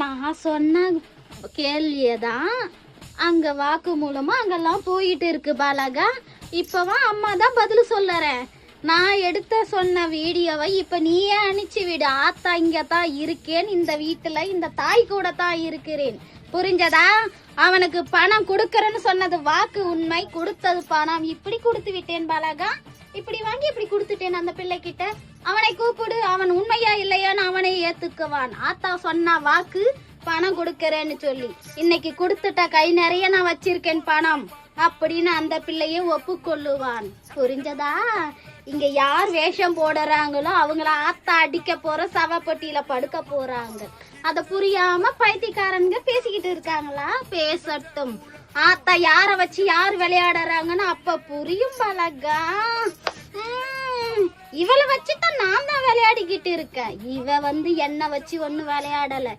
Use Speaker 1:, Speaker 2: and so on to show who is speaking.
Speaker 1: நான் சொன்ன கேள்வியதான் அங்க வாக்கு மூலமா அங்கெல்லாம் போயிட்டு இருக்கு பாலகா. இப்பவா அம்மா தான் பதில் சொல்லறேன். நான் எடுத்த சொன்ன வீடியோவை இப்ப நீயே அனுப்பிச்சு விடு. ஆத்தா இங்க தான் இருக்கேன், இந்த வீட்டுல இந்த தாய் கூட தான் இருக்கிறேன், புரிஞ்சதா? அவனுக்கு பணம் கொடுக்கறேன்னு சொன்னது வாக்கு, உண்மை. கொடுத்தது பணம். இப்படி கொடுத்து விட்டேன் பாலகா, இப்படி வாங்கி இப்படி கொடுத்துட்டேன் அந்த பிள்ளை கிட்ட. அவனை கூப்பிடு, அவன் உண்மையா இல்லையான்னு அவனை ஏத்துக்குவான். ஆத்தா சொன்ன வாக்கு பணம் கொடுக்கறேன்னு சொல்லி இன்னைக்கு கொடுத்துட்ட, கை நிறைய நான் வச்சிருக்கேன் பணம் அப்படின்னு அந்த பிள்ளைய ஒப்புக்கொள்ளுவான், புரிஞ்சதா? இங்க யார் வேஷம் போடுறாங்களோ அவங்கள ஆத்தா அடிக்க போற, சவப்பட்டியில படுக்க போறாங்க. அத புரியாம பைத்தியக்காரங்க பேசிக்கிட்டு இருக்காங்களா? பேசட்டும். ஆத்தா யார வச்சு யார் விளையாடுறாங்கன்னு அப்ப புரியும் பாலகா. இவளை வச்சுதான் நான் தான் விளையாடிக்கிட்டு இருக்கேன். இவ என்ன வச்சு ஒண்ணு விளையாடல.